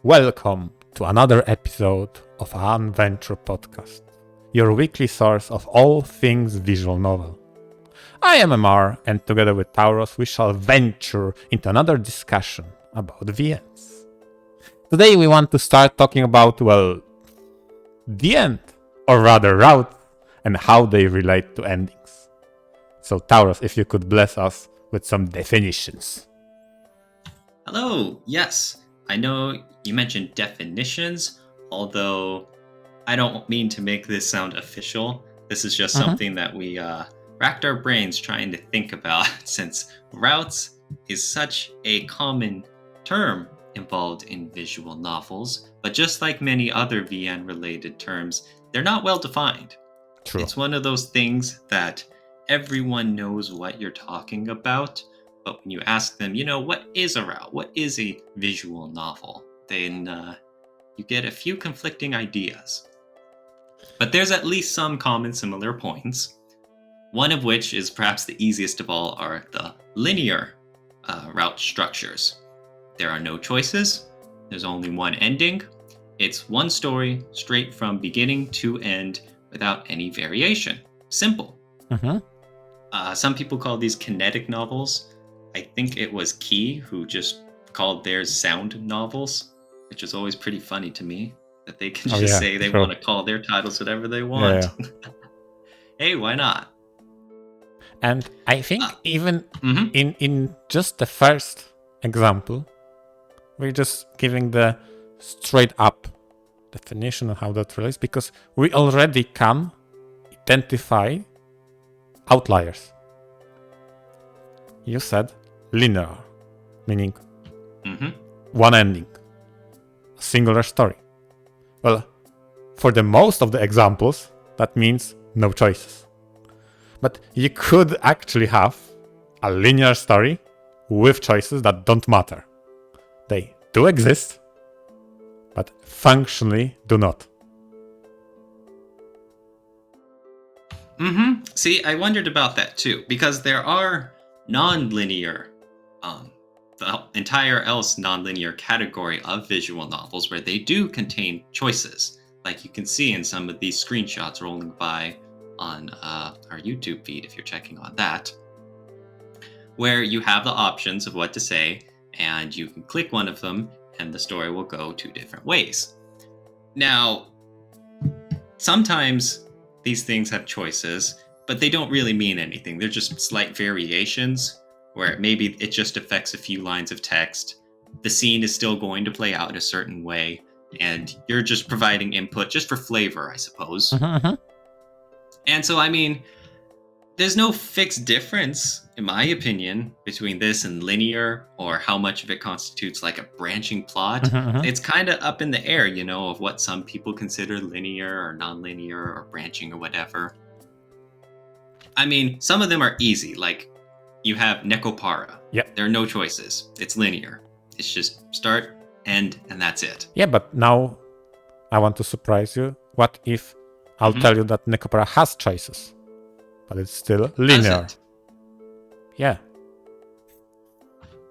Welcome to another episode of VNture podcast, your weekly source of all things visual novel. I am Amar, and together with Tauros, we shall venture into another discussion about VNs. Today we want to start talking about, the end, or rather routes, and how they relate to endings. So Tauros, if you could bless us with some definitions. Hello, yes. I know you mentioned definitions, although I don't mean to make this sound official. This is just something that we racked our brains trying to think about since routes is such a common term involved in visual novels, but just like many other VN-related terms, they're not well defined. True. It's one of those things that everyone knows what you're talking about, but when you ask them, what is a route? What is a visual novel? Then you get a few conflicting ideas. But there's at least some common similar points. One of which is perhaps the easiest of all are the linear route structures. There are no choices. There's only one ending. It's one story straight from beginning to end without any variation. Simple. Some people call these kinetic novels. I think it was Key who just called theirs sound novels, which is always pretty funny to me that they can just say they want to call their titles whatever they want. Yeah. Hey, why not? And I think even in just the first example, we're just giving the straight up definition of how that relates, because we already can identify outliers. You said linear, meaning one ending, a singular story. Well, for the most of the examples, that means no choices. But you could actually have a linear story with choices that don't matter. They do exist, but functionally do not. See, I wondered about that too, because there are non-linear, the entire else non-linear category of visual novels where they do contain choices, like you can see in some of these screenshots rolling by on our YouTube feed if you're checking on that, where you have the options of what to say, and you can click one of them and the story will go two different ways. Now, sometimes these things have choices, but they don't really mean anything. They're just slight variations where maybe it just affects a few lines of text. The scene is still going to play out in a certain way, and you're just providing input just for flavor, I suppose. And so, there's no fixed difference, in my opinion, between this and linear, or how much of it constitutes like a branching plot. It's kind of up in the air, of what some people consider linear or non-linear or branching or whatever. Some of them are easy, like you have Nekopara. Yeah. There are no choices. It's linear. It's just start, end, and that's it. Yeah, but now I want to surprise you. What if I'll tell you that Nekopara has choices, but it's still linear? Yeah.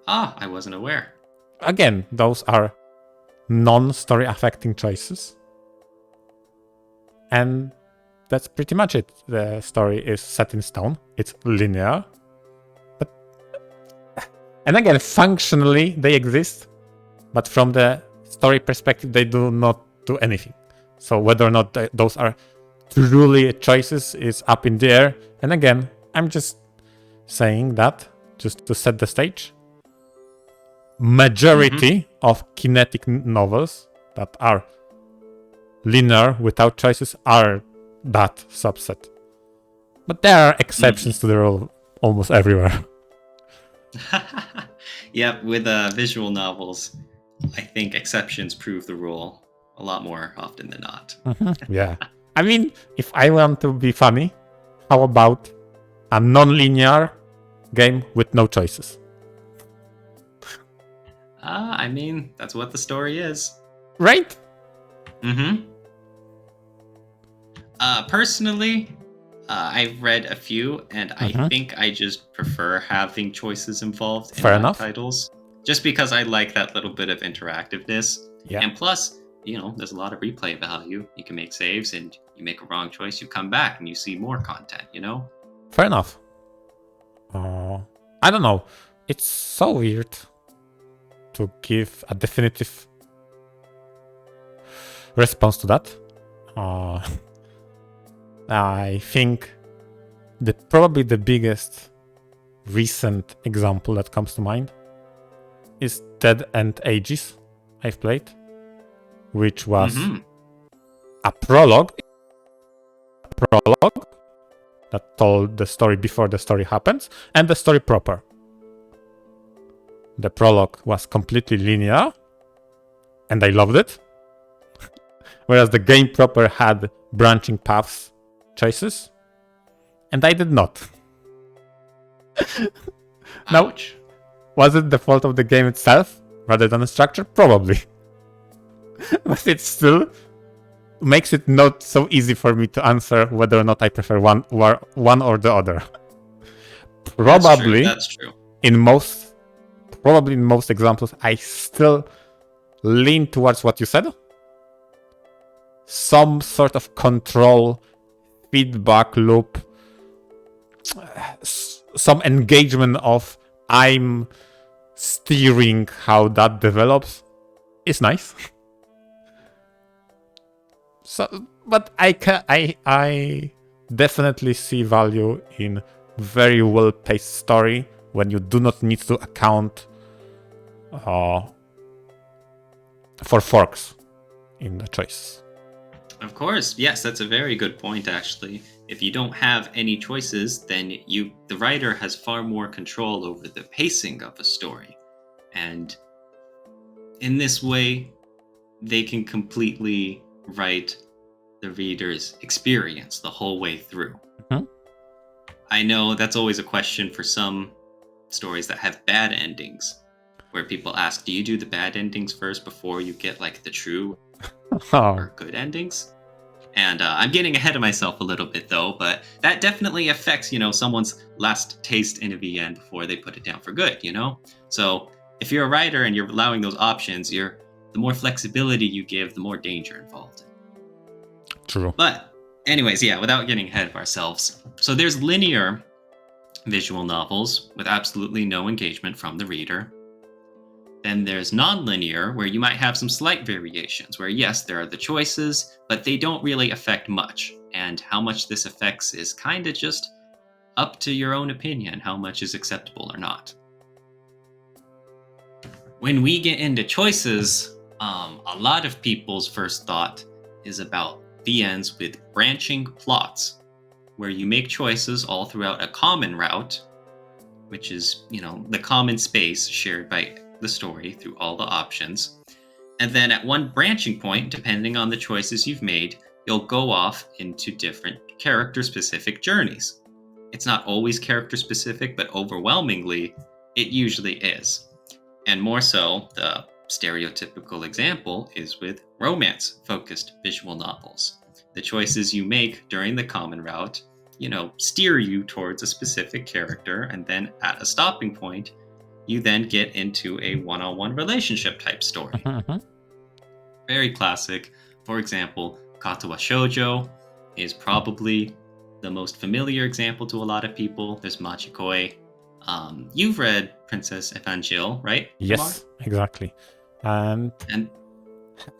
I wasn't aware. Again, those are non-story affecting choices. And that's pretty much it. The story is set in stone. It's linear. And again, functionally, they exist. But from the story perspective, they do not do anything. So whether or not those are truly choices is up in the air. And again, I'm just saying that just to set the stage. Majority of kinetic novels that are linear without choices are that subset. But there are exceptions to the rule almost everywhere. Yeah, with visual novels, I think exceptions prove the rule a lot more often than not. Yeah. If I want to be funny, how about a non-linear game with no choices? That's what the story is. Right? Personally, I've read a few, and I think I just prefer having choices involved in my titles. Just because I like that little bit of interactiveness. Yeah. And plus, there's a lot of replay value. You can make saves, and you make a wrong choice, you come back and you see more content, Fair enough. I don't know. It's so weird to give a definitive response to that. I think probably the biggest recent example that comes to mind is Dead End Ages I've played, which was a prologue that told the story before the story happens, and the story proper. The prologue was completely linear, and I loved it. Whereas the game proper had branching paths choices, and I did not. Now, was it the fault of the game itself rather than the structure? Probably. But it still makes it not so easy for me to answer whether or not I prefer one or the other. Probably, that's true. In most examples, I still lean towards what you said. Some sort of control, feedback loop, some engagement of I'm steering how that develops is nice. So, but I definitely see value in very well-paced story when you do not need to account for forks in the choice. Of course, yes, that's a very good point, actually. If you don't have any choices, then the writer has far more control over the pacing of a story. And in this way, they can completely write the reader's experience the whole way through. Mm-hmm. I know that's always a question for some stories that have bad endings, where people ask, do you do the bad endings first before you get like the true or good endings? And I'm getting ahead of myself a little bit though, but that definitely affects, someone's last taste in a VN before they put it down for good, So if you're a writer and you're allowing those options, the more flexibility you give, the more danger involved. True. But anyways, yeah, without getting ahead of ourselves. So there's linear visual novels with absolutely no engagement from the reader. Then there's non-linear, where you might have some slight variations, where yes, there are the choices, but they don't really affect much. And how much this affects is kind of just up to your own opinion, how much is acceptable or not. When we get into choices, a lot of people's first thought is about VNs with branching plots, where you make choices all throughout a common route, which is, the common space shared by the story through all the options. And then at one branching point, depending on the choices you've made, you'll go off into different character-specific journeys. It's not always character-specific, but overwhelmingly, it usually is. And more so, the stereotypical example is with romance-focused visual novels. The choices you make during the common route, steer you towards a specific character, and then at a stopping point, you then get into a one-on-one relationship type story. Mm-hmm. Very classic. For example, Katawa Shoujo is probably the most familiar example to a lot of people. There's Machikoi. You've read Princess Evangel, right? Yes, Amar? Exactly. And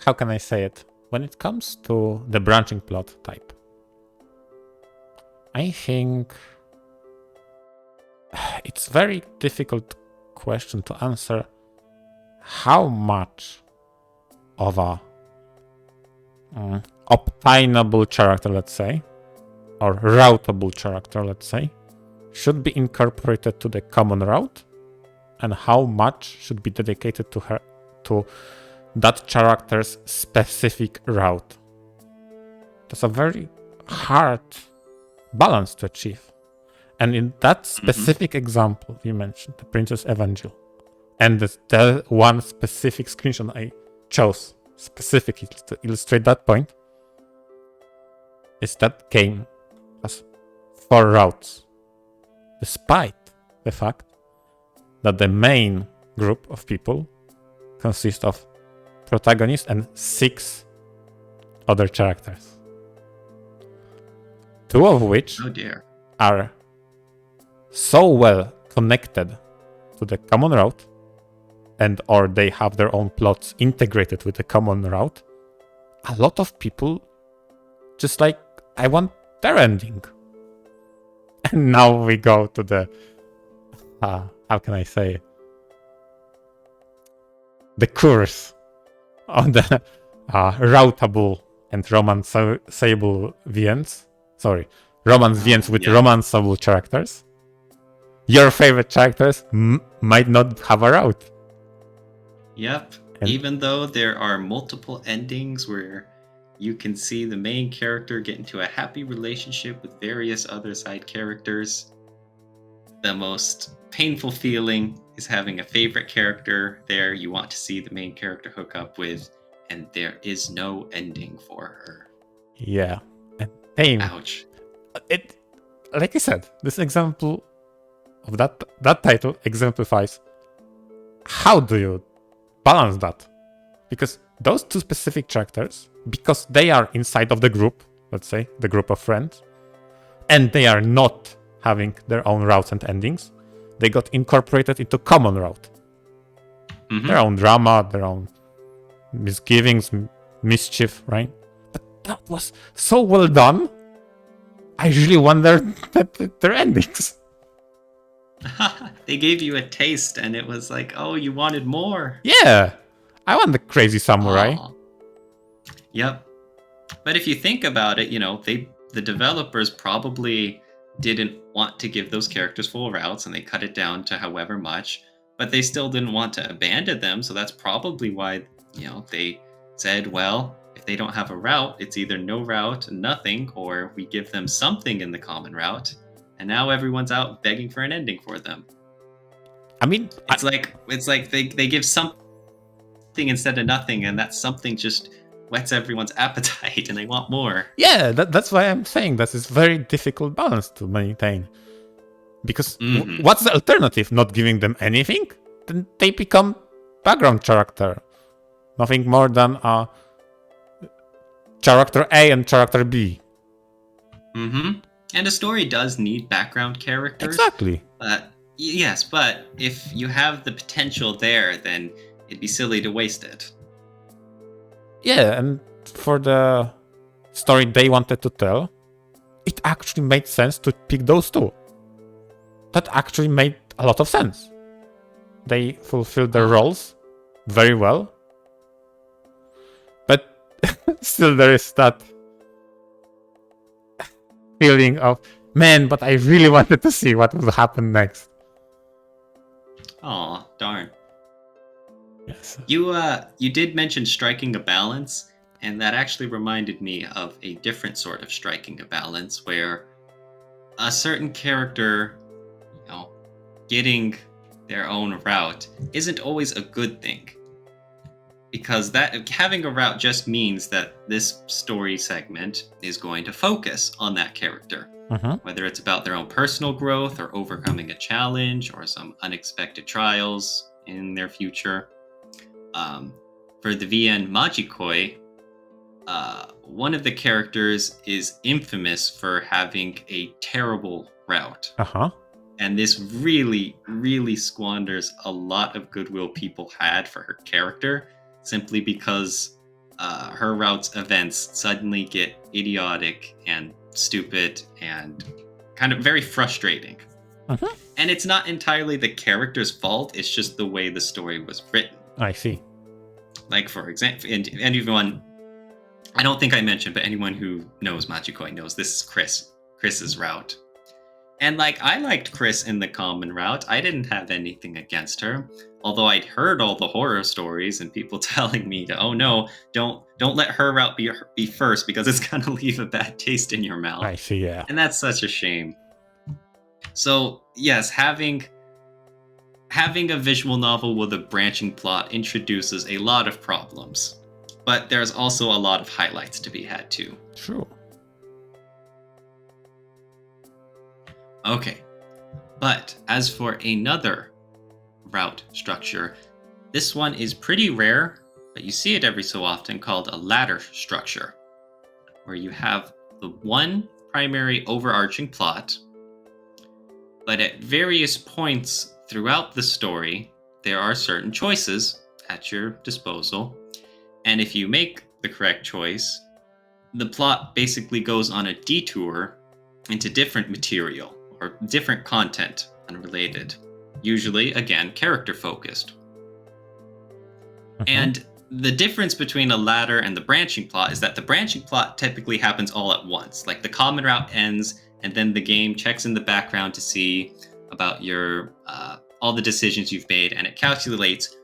how can I say it? When it comes to the branching plot type, I think it's very difficult question to answer how much of a obtainable character, let's say, or routable character, let's say, should be incorporated to the common route, and how much should be dedicated to that character's specific route. That's a very hard balance to achieve. And in that specific example you mentioned, the Princess Evangel, and the one specific screenshot I chose specifically to illustrate that point, is that game has 4 routes, despite the fact that the main group of people consists of protagonist and 6 other characters. 2 of which Oh dear. are so well connected to the common route, and or they have their own plots integrated with the common route. A lot of people just like, I want their ending. And now we go to the, how can I say, the curse on the routable and romanceable VNs. Sorry, romance VNs with romanceable characters. Your favorite characters might not have a route. Yep. Even though there are multiple endings where you can see the main character get into a happy relationship with various other side characters, the most painful feeling is having a favorite character there you want to see the main character hook up with, and there is no ending for her. Yeah. And pain. Ouch. It, like I said, this example of that title exemplifies how do you balance that? Because those 2 specific characters, because they are inside of the group, let's say, the group of friends, and they are not having their own routes and endings, they got incorporated into common route. Mm-hmm. Their own drama, their own misgivings, mischief, right? But that was so well done. I really wonder their endings. They gave you a taste and it was like, oh, you wanted more. Yeah. I want the crazy samurai. Aww. Yep. But if you think about it, the developers probably didn't want to give those characters full routes and they cut it down to however much, but they still didn't want to abandon them. So that's probably why, they said, well, if they don't have a route, it's either no route, nothing, or we give them something in the common route. And now everyone's out begging for an ending for them. I mean, it's like they give something instead of nothing, and that something just whets everyone's appetite, and they want more. Yeah, that's why I'm saying that is very difficult balance to maintain. Because what's the alternative? Not giving them anything? Then they become background character. Nothing more than character A and character B. Mm-hmm. And a story does need background characters. Exactly. Yes, but if you have the potential there, then it'd be silly to waste it. Yeah, and for the story they wanted to tell, it actually made sense to pick those 2. That actually made a lot of sense. They fulfilled their roles very well. But still there is that feeling of, man, but I really wanted to see what will happen next. Aw, darn. Yes. You did mention striking a balance, and that actually reminded me of a different sort of striking a balance where a certain character, getting their own route isn't always a good thing. Because that having a route just means that this story segment is going to focus on that character. Whether it's about their own personal growth or overcoming a challenge or some unexpected trials in their future. For the VN Majikoi, one of the characters is infamous for having a terrible route. And this really, really squanders a lot of goodwill people had for her character, simply because her route's events suddenly get idiotic and stupid and kind of very frustrating. And it's not entirely the character's fault, it's just the way the story was written. I see. Like, for example, and anyone, I don't think I mentioned, but anyone who knows Majikoi knows this is Chris's route. And I liked Chris in the common route. I didn't have anything against her. Although I'd heard all the horror stories and people telling me, oh no, don't let her route be first because it's going to leave a bad taste in your mouth. I see, yeah. And that's such a shame. So, yes, having a visual novel with a branching plot introduces a lot of problems. But there's also a lot of highlights to be had too. True. Okay, but as for another route structure, this one is pretty rare, but you see it every so often called a ladder structure, where you have the one primary overarching plot, but at various points throughout the story, there are certain choices at your disposal, and if you make the correct choice, the plot basically goes on a detour into different material or different content unrelated, usually, again, character focused. And the difference between a ladder and the branching plot is that the branching plot typically happens all at once. Like the common route ends, and then the game checks in the background to see about your all the decisions you've made, and it calculates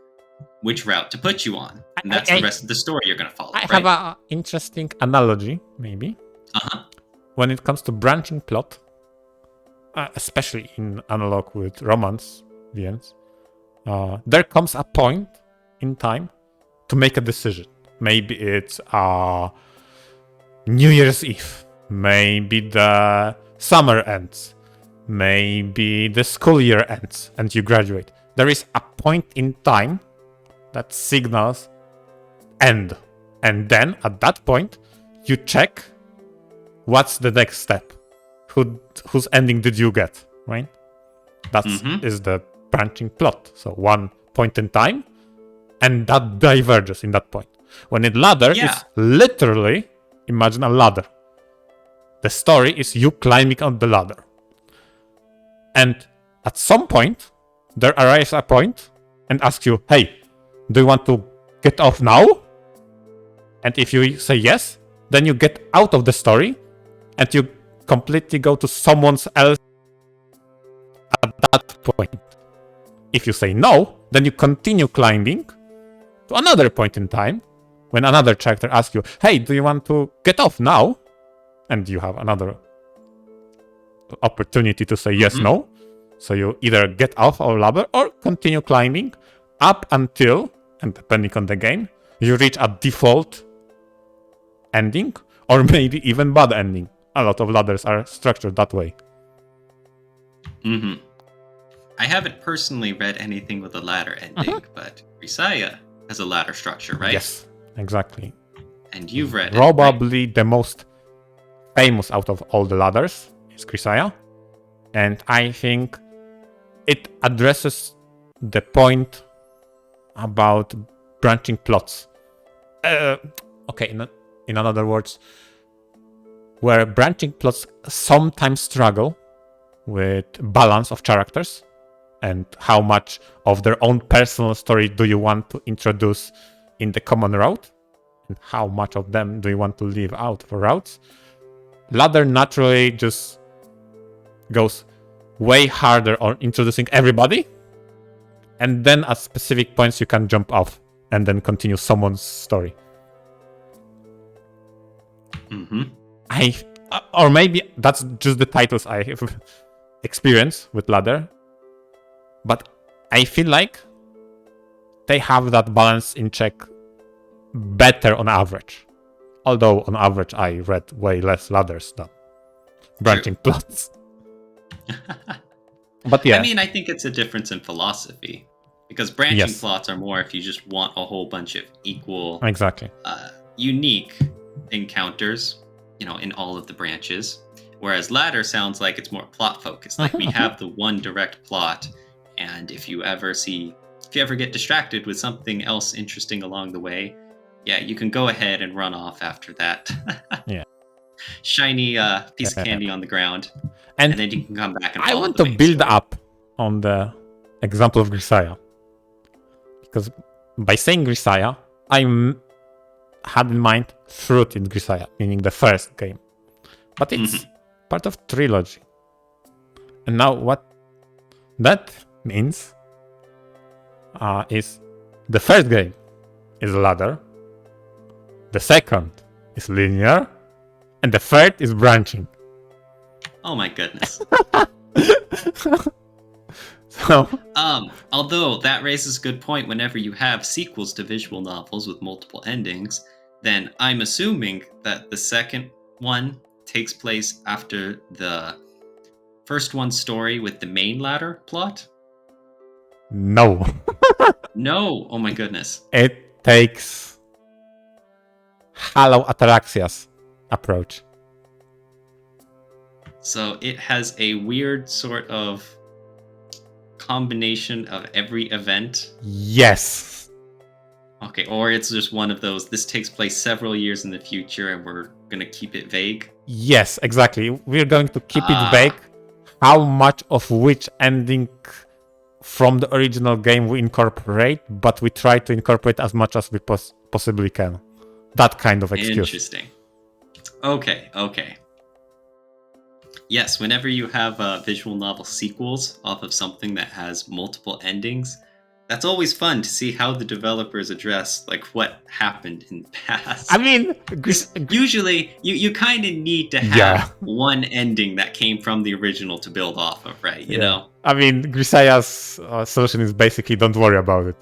which route to put you on. And that's the rest of the story you're going to follow. I have an interesting analogy, maybe. When it comes to branching plot, especially in analog with romance VNs, there comes a point in time to make a decision. Maybe it's New Year's Eve. Maybe the summer ends. Maybe the school year ends and you graduate. There is a point in time that signals end. And then at that point, you check what's the next step. Whose ending did you get, right? That is the branching plot. So one point in time, and that diverges in that point. When it ladder, it's literally, imagine a ladder. The story is you climbing on the ladder. And at some point, there arrives a point and asks you, hey, do you want to get off now? And if you say yes, then you get out of the story and you completely go to someone else at that point. If you say no, then you continue climbing to another point in time when another character asks you, hey, do you want to get off now? And you have another opportunity to say yes, no. So you either get off or ladder or continue climbing up until, and depending on the game, you reach a default ending or maybe even bad ending. A lot of ladders are structured that way. I haven't personally read anything with a ladder ending, but Grisaya has a ladder structure, right? Yes, exactly. And you've read Probably the most famous out of all the ladders is Grisaya. And I think it addresses the point about branching plots. In other words, where branching plots sometimes struggle with balance of characters and how much of their own personal story do you want to introduce in the common route and how much of them do you want to leave out for routes. Ladder naturally just goes way harder on introducing everybody, and then at specific points you can jump off and then continue someone's story. Or maybe that's just the titles I have experience with ladder, but I feel like they have that balance in check better on average. Although on average I read way less ladders than branching plots. But yeah. I mean, I think it's a difference in philosophy. Because branching plots are more if you just want a whole bunch of equal, unique encounters, in all of the branches. Whereas ladder sounds like it's more plot focused. Like we have the one direct plot, and if you ever get distracted with something else interesting along the way, you can go ahead and run off after that. Shiny piece of candy on the ground, and then you can come back and follow I want to build up on the example of Grisaya. Because by saying Grisaya, I had in mind Fruit in Grisaya, meaning the first game. But it's part of trilogy. And now what that means is the first game is ladder, the second is linear, and the third is branching. Oh my goodness. So, although that raises a good point, whenever you have sequels to visual novels with multiple endings, then I'm assuming that the second one takes place after the first one's story with the main ladder plot? No. No. Oh my goodness. It takes Halo Ataraxia's approach. So it has a weird sort of combination of every event. Yes. Okay, or it's just one of those, this takes place several years in the future and we're going to keep it vague. Yes, exactly. We're going to keep it vague. How much of which ending from the original game we incorporate, but we try to incorporate as much as we possibly can. That kind of excuse. Interesting. Okay. Yes, whenever you have visual novel sequels off of something that has multiple endings, that's always fun to see how the developers address like what happened in the past. I mean, usually you kind of need to have one ending that came from the original to build off of, right? You know? I mean, Grisaya's solution is basically don't worry about it.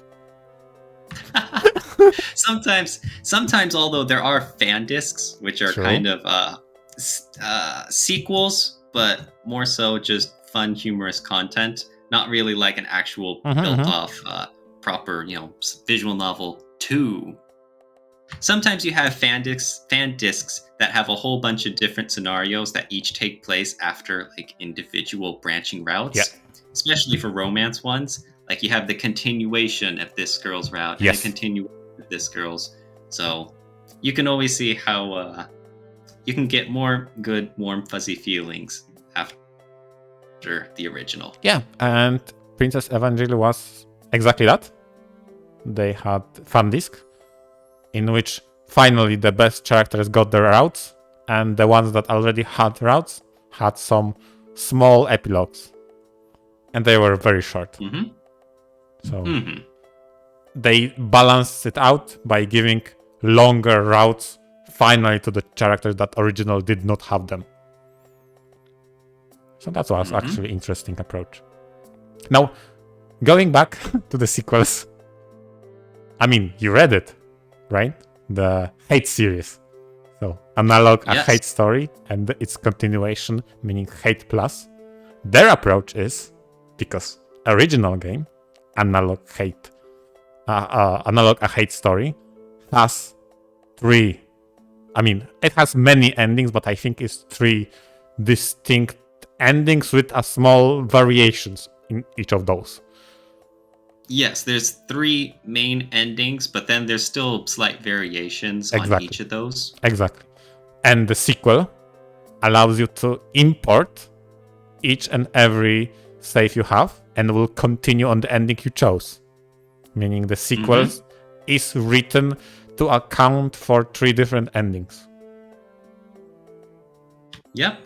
Sometimes, although there are fan discs, which are kind of sequels, but more so just fun, humorous content. Not really like an actual built-off, proper, visual novel 2. Sometimes you have fan discs that have a whole bunch of different scenarios that each take place after like individual branching routes. Especially for romance ones. Like you have the continuation of this girl's route and the continuation of this girl's. So you can always see how you can get more good, warm, fuzzy feelings after the original. Yeah, and Princess Evangelion was exactly that. They had fan disc in which finally the best characters got their routes, and the ones that already had routes had some small epilogues, and they were very short. So they balanced it out by giving longer routes finally to the characters that original did not have them. So that was actually interesting approach. Now, going back to the sequels. I mean, you read it, right? The Hate series. So, Analog, a Hate story, and its continuation, meaning Hate Plus. Their approach is, because original game, Analog, a Hate story, has 3. I mean, it has many endings, but I think it's 3 distinct endings with a small variations in each of those. Yes, there's 3 main endings, but then there's still slight variations on each of those. Exactly. And the sequel allows you to import each and every save you have and will continue on the ending you chose. Meaning the sequel is written to account for 3 different endings. Yep.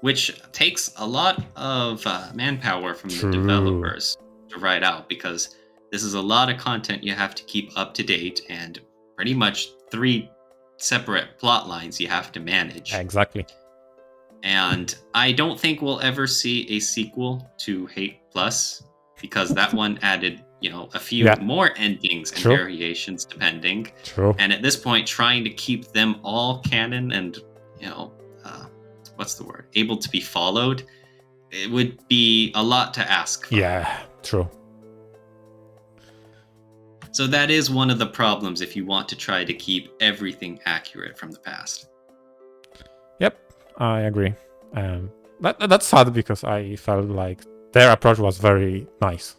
Which takes a lot of manpower from the developers to write out, because this is a lot of content you have to keep up to date and pretty much 3 separate plot lines you have to manage. Exactly. And I don't think we'll ever see a sequel to Hate Plus, because that one added, a few more endings and variations depending. And at this point, trying to keep them all canon and, able to be followed, it would be a lot to ask for. Yeah, true. So that is one of the problems if you want to try to keep everything accurate from the past. Yep, I agree. That's sad because I felt like their approach was very nice.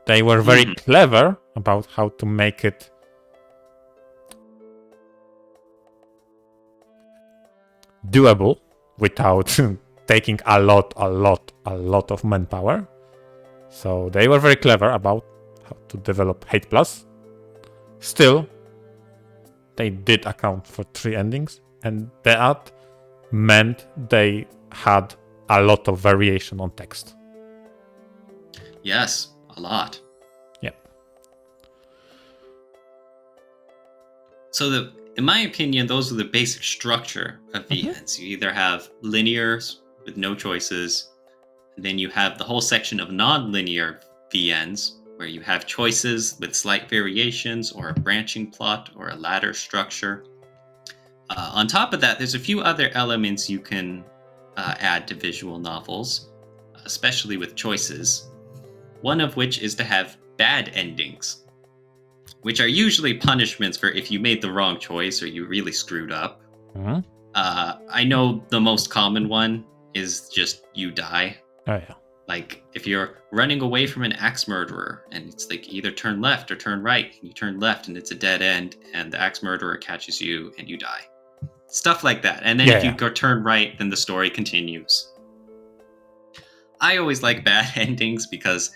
They were very clever about how to make it doable without taking a lot of manpower. So they were very clever about how to develop Hate Plus. Still, they did account for 3 endings, and that meant they had a lot of variation on text. Yes, a lot. Yep. So in my opinion, those are the basic structure of VNs. You either have linears with no choices, and then you have the whole section of non-linear VNs, where you have choices with slight variations, or a branching plot, or a ladder structure. On top of that, there's a few other elements you can add to visual novels, especially with choices. One of which is to have bad endings. which are usually punishments for if you made the wrong choice or you really screwed up. Mm-hmm. I know the most common one is just you die. Oh, yeah. Like if you're running away from an axe murderer and it's like either turn left or turn right, and you turn left and it's a dead end and the axe murderer catches you and you die. Stuff like that. And then if you go turn right, then the story continues. I always like bad endings because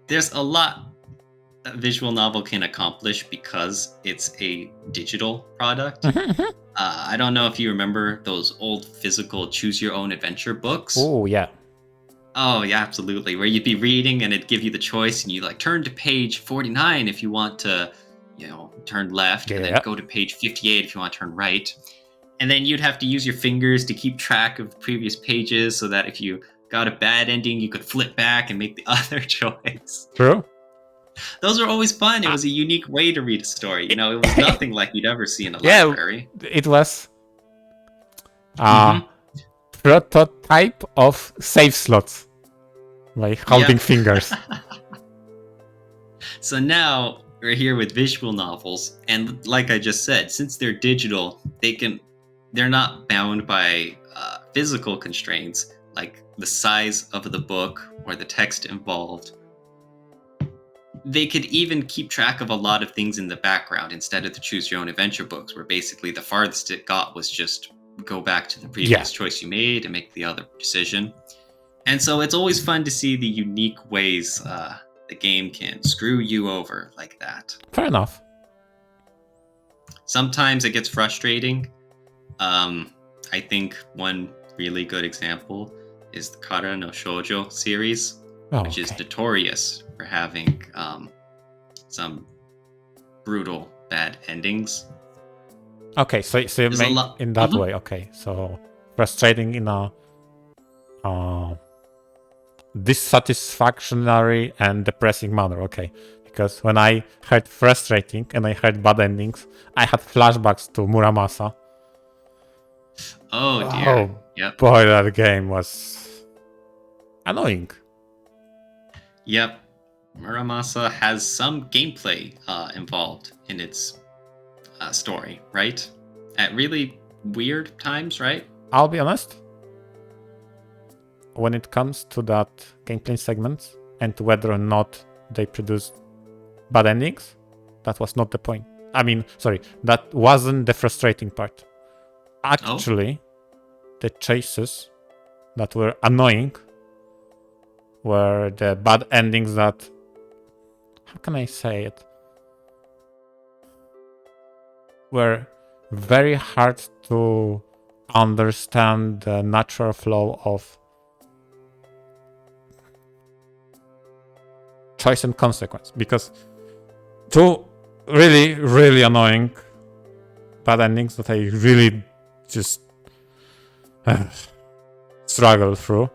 there's a lot a visual novel can accomplish because it's a digital product. I don't know if you remember those old physical choose your own adventure books. Oh, yeah. Oh, yeah, absolutely. Where you'd be reading and it'd give you the choice and you like turn to page 49 if you want to, turn left, and then go to page 58 if you want to turn right. And then you'd have to use your fingers to keep track of the previous pages so that if you got a bad ending, you could flip back and make the other choice. True. Those are always fun. It was a unique way to read a story. It was nothing like you'd ever see in a library. It was prototype of save slots, like holding fingers. So now we're here with visual novels, and like I just said, since they're digital, they're not bound by physical constraints like the size of the book or the text involved. They could even keep track of a lot of things in the background instead of the choose your own adventure books, where basically the farthest it got was just go back to the previous choice you made and make the other decision. And so it's always fun to see the unique ways the game can screw you over like that. Fair enough. Sometimes it gets frustrating. I think one really good example is the Kara no Shoujo series, which is notorious for having some brutal bad endings. Okay, so you mean in that way. Okay, so frustrating in a dissatisfactory and depressing manner. Okay, because when I heard frustrating and I heard bad endings, I had flashbacks to Muramasa. Oh dear. Yep. Boy, that game was annoying. Yep. Muramasa has some gameplay involved in its story, right? At really weird times, right? I'll be honest. When it comes to that gameplay segment and whether or not they produced bad endings, that was not the point. That wasn't the frustrating part. Actually, the chases that were annoying were the bad endings that... How can I say it? Were very hard to understand the natural flow of choice and consequence. Because two really, really annoying bad endings that I really just struggled through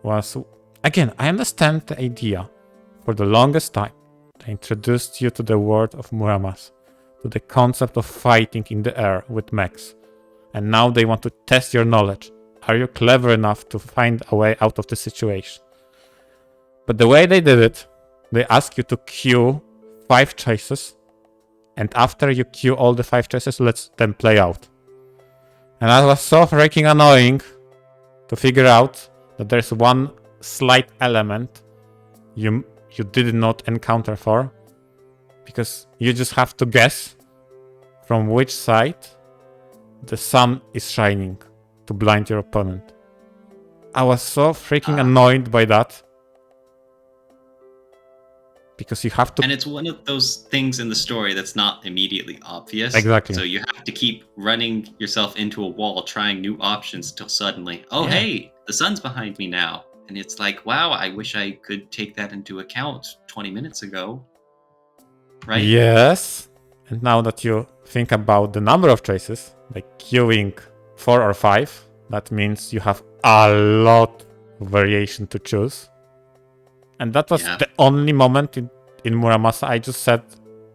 was... Again, I understand the idea. For the longest time, they introduced you to the world of Muramasa, to the concept of fighting in the air with mechs. And now they want to test your knowledge. Are you clever enough to find a way out of the situation? But the way they did it, they ask you to queue 5 choices, and after you queue all the 5 choices, let them play out. And that was so freaking annoying to figure out that there's one slight element you did not encounter for, because you just have to guess from which side the sun is shining to blind your opponent. I was so freaking annoyed by that, because you have to... And it's one of those things in the story that's not immediately obvious. Exactly. So you have to keep running yourself into a wall, trying new options till suddenly, hey, the sun's behind me now. And it's like, wow, I wish I could take that into account 20 minutes ago. Right? Yes. And now that you think about the number of choices, like queuing 4 or 5, that means you have a lot of variation to choose. And that was the only moment in Muramasa I just said,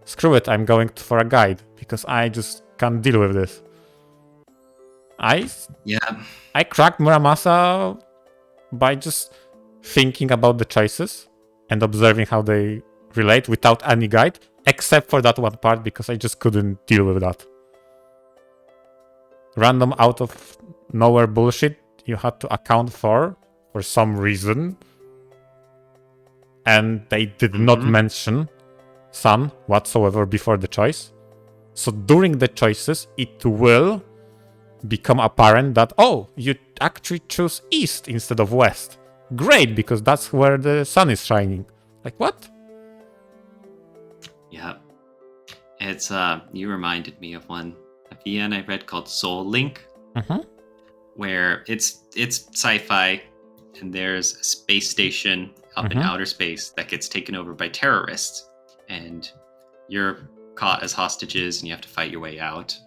screw it, I'm going for a guide, because I just can't deal with this. I cracked Muramasa by just thinking about the choices and observing how they relate without any guide, except for that one part because I just couldn't deal with that. Random out of nowhere bullshit you had to account for some reason. And they did not mention sun whatsoever before the choice. So during the choices, it will become apparent that, oh, you actually choose east instead of west. Great, because that's where the sun is shining. Like, what? Yeah. It's, you reminded me of a VN I read called Soul Link, where it's sci-fi, and there's a space station up in outer space that gets taken over by terrorists, and you're caught as hostages, and you have to fight your way out.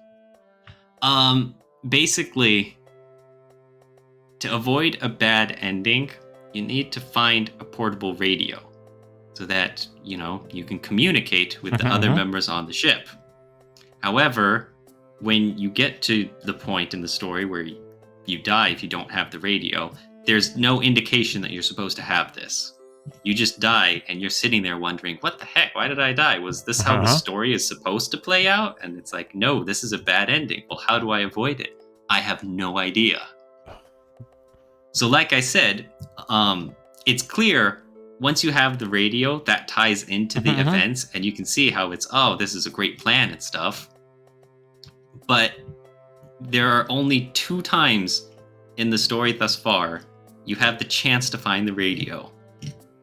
Basically, to avoid a bad ending, you need to find a portable radio so that, you can communicate with the other members on the ship. However, when you get to the point in the story where you die if you don't have the radio, there's no indication that you're supposed to have this. You just die, and you're sitting there wondering, what the heck? Why did I die? Was this how the story is supposed to play out? And it's like, no, this is a bad ending. Well, how do I avoid it? I have no idea. So like I said, it's clear once you have the radio, that ties into the events, and you can see how it's, oh, this is a great plan and stuff. But there are only 2 times in the story thus far you have the chance to find the radio.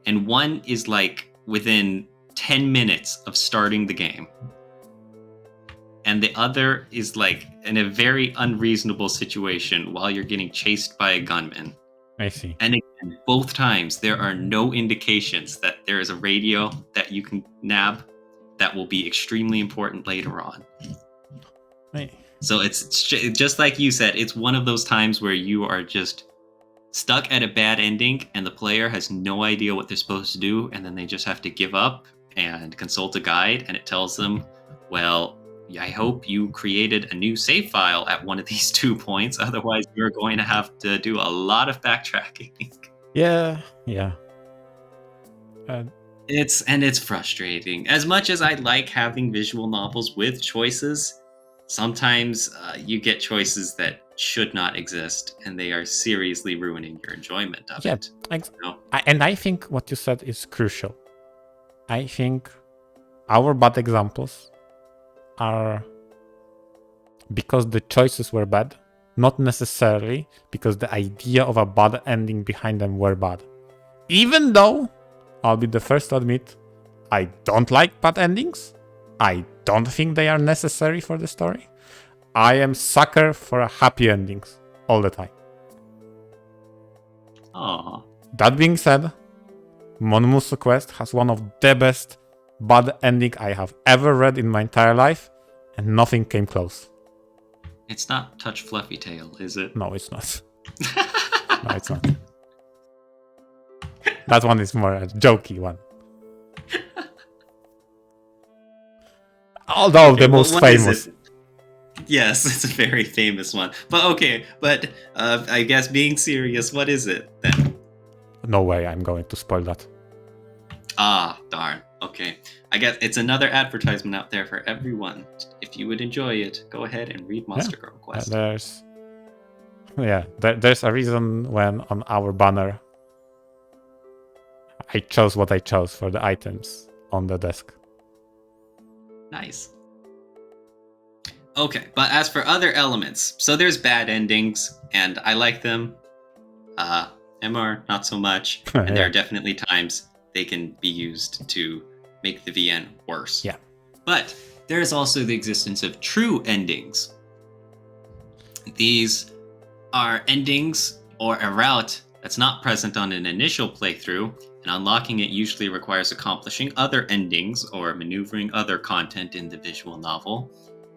And one is like within 10 minutes of starting the game. And the other is like in a very unreasonable situation while you're getting chased by a gunman. I see. And again, both times there are no indications that there is a radio that you can nab that will be extremely important later on. Right. So it's just like you said, it's one of those times where you are just stuck at a bad ending and the player has no idea what they're supposed to do, and then they just have to give up and consult a guide, and it tells them, well, I hope you created a new save file at one of these 2 points, otherwise you're going to have to do a lot of backtracking. Yeah. It's frustrating. As much as I like having visual novels with choices, sometimes you get choices that should not exist, and they are seriously ruining your enjoyment of it. And I think what you said is crucial. I think our bad examples are because the choices were bad, not necessarily because the idea of a bad ending behind them were bad. Even though, I'll be the first to admit, I don't like bad endings. I don't think they are necessary for the story. I am sucker for happy endings all the time. Aww. That being said, Monmusu Quest has one of the best bad ending I have ever read in my entire life, and nothing came close. It's not Touch Fluffy Tail, is it? No, it's not. No, it's not. That one is more a jokey one. Although the most famous. Yes, it's a very famous one. But I guess being serious, what is it then? No way I'm going to spoil that. Ah, darn. Okay. I guess it's another advertisement out there for everyone. If you would enjoy it, go ahead and read Monster Girl Quest. There's a reason when on our banner I chose what I chose for the items on the desk. Nice. Okay, but as for other elements, so there's bad endings, and I like them. MR, not so much. And there are definitely times they can be used to make the VN worse. Yeah. But there is also the existence of true endings. These are endings or a route that's not present on an initial playthrough, and unlocking it usually requires accomplishing other endings or maneuvering other content in the visual novel.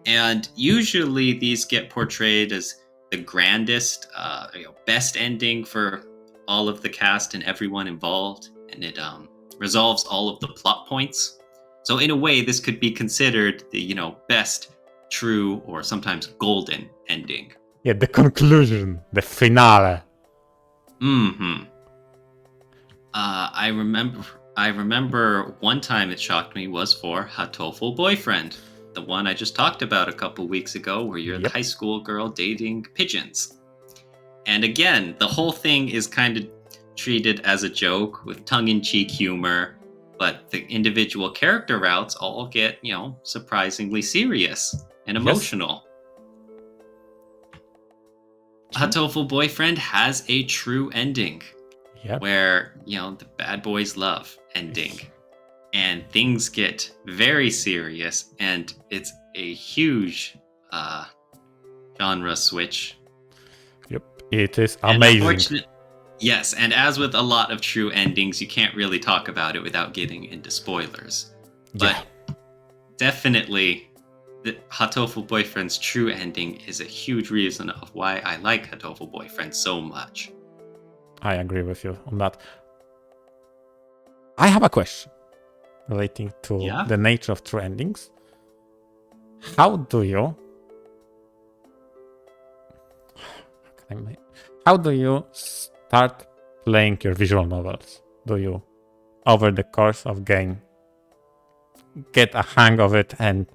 And usually these get portrayed as the grandest, best ending for all of the cast and everyone involved, and it resolves all of the plot points. So in a way, this could be considered the, best, true, or sometimes golden ending. Yeah, the conclusion, the finale. I remember I remember one time it shocked me was for Hatoful Boyfriend, the one I just talked about a couple weeks ago, where you're the high school girl dating pigeons. And again, the whole thing is kind of treated as a joke with tongue-in-cheek humor, but the individual character routes all get, surprisingly serious and emotional. Hatoful Boyfriend has a true ending. Yep. Where, the bad boys love ending. And things get very serious, and it's a huge genre switch. Yep, it is amazing. Yes, and as with a lot of true endings, you can't really talk about it without getting into spoilers. But definitely, the Hatoful Boyfriend's true ending is a huge reason of why I like Hatoful Boyfriend so much. I agree with you on that. I have a question relating to the nature of true endings. How do you start playing your visual novels? Do you, over the course of game, get a hang of it and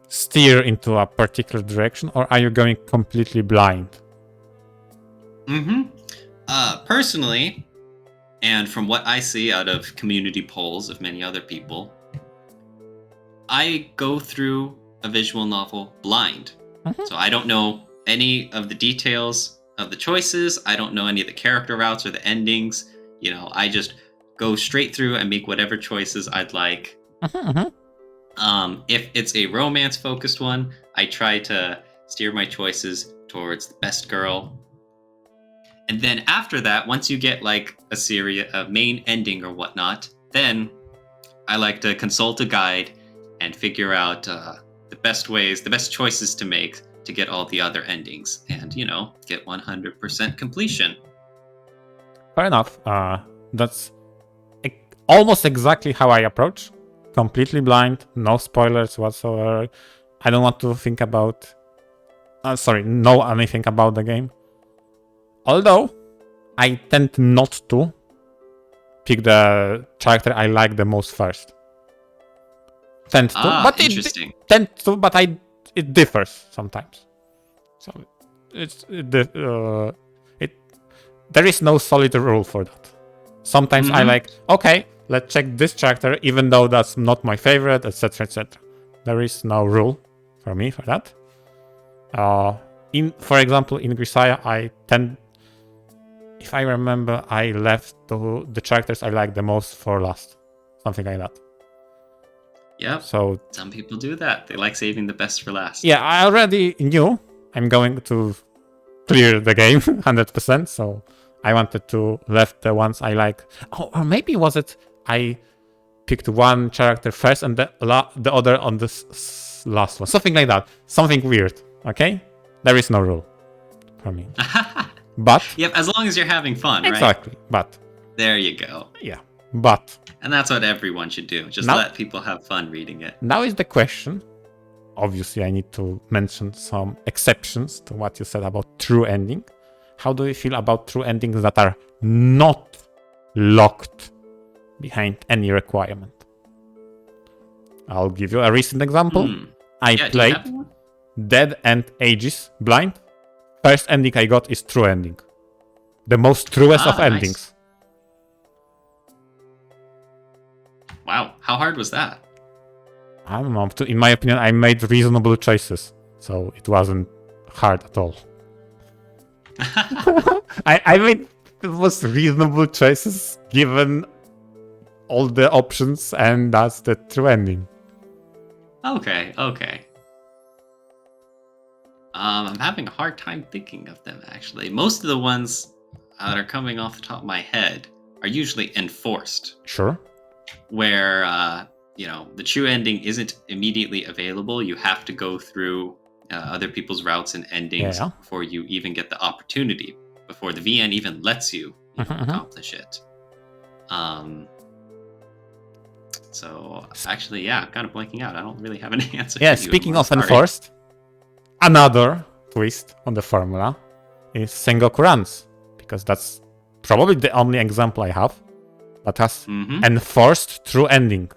steer into a particular direction, or are you going completely blind? Personally, and from what I see out of community polls of many other people, I go through a visual novel blind. So I don't know any of the details of the choices. I don't know any of the character routes or the endings. I just go straight through and make whatever choices I'd like. If it's a romance-focused one, I try to steer my choices towards the best girl. And then after that, once you get like a main ending or whatnot, then I like to consult a guide and figure out the best choices to make to get all the other endings and, get 100% completion. Fair enough. That's almost exactly how I approach. Completely blind, no spoilers whatsoever. I don't want to think about... know anything about the game. Although, I tend not to pick the character I like the most first. Interesting. It differs sometimes. So there is no solid rule for that. Sometimes I like, okay, let's check this character, even though that's not my favorite, etc., etc. There is no rule for me for that. For example, in Grisaya, if I remember, I left the characters I like the most for last. Something like that. Yeah. So some people do that. They like saving the best for last. Yeah, I already knew I'm going to clear the game 100%. So I wanted to left the ones I like. Oh, or maybe was it I picked one character first and the other on the last one. Something like that. Something weird. Okay? There is no rule for me. But yep, as long as you're having fun, exactly. Right? But there you go. Yeah. But and that's what everyone should do. Just let people have fun reading it. Now is the question. Obviously, I need to mention some exceptions to what you said about true ending. How do you feel about true endings that are not locked behind any requirement? I'll give you a recent example. I played Dead End Ages blind. First ending I got is true ending. The most truest of endings. Nice. Wow, how hard was that? I don't know. In my opinion, I made reasonable choices, so it wasn't hard at all. I made it was reasonable choices given all the options, and that's the true ending. Okay. I'm having a hard time thinking of them, actually. Most of the ones that are coming off the top of my head are usually enforced. Sure. Where, the true ending isn't immediately available. You have to go through other people's routes and endings before you even get the opportunity, before the VN even lets you, accomplish it. So, actually, I'm kind of blanking out. I don't really have an answer. Yeah, speaking of enforced, another twist on the formula is Sengoku runs, because that's probably the only example I have but has Mm-hmm. enforced true ending.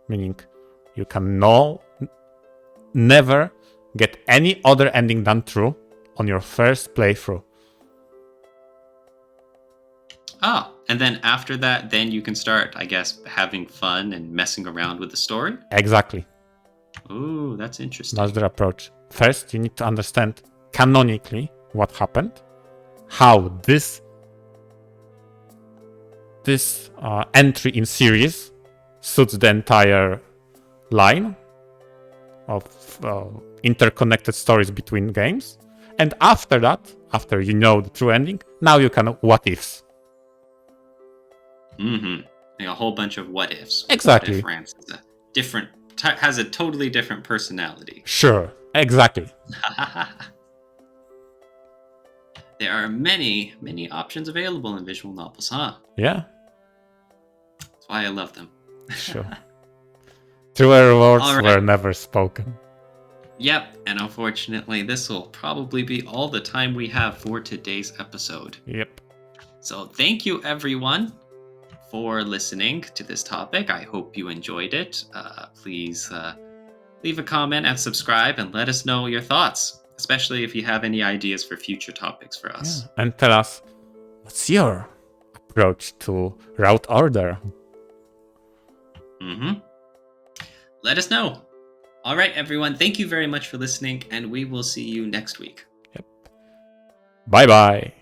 Meaning you can never get any other ending than true on your first playthrough. Ah, and then after that, then you can start, I guess, having fun and messing around with the story? Exactly. Ooh, that's interesting. That's their approach. First, you need to understand canonically what happened, how this entry in series suits the entire line of interconnected stories between games. And after that, after you know the true ending, now you can what ifs. Mm-hmm. Like a whole bunch of what ifs. Exactly. What if Rance is a different, has a totally different personality. Sure, exactly. There are many, many options available in visual novels, huh? Yeah, That's why I love them. sure. Truer words All right. were never spoken. Yep, and unfortunately, this will probably be all the time we have for today's episode. Yep. So thank you, everyone, for listening to this topic. I hope you enjoyed it. Please leave a comment and subscribe and let us know your thoughts, especially if you have any ideas for future topics for us. Yeah. And tell us, what's your approach to route order? Mm-hmm. Let us know. All right, everyone. Thank you very much for listening, and we will see you next week. Bye-bye.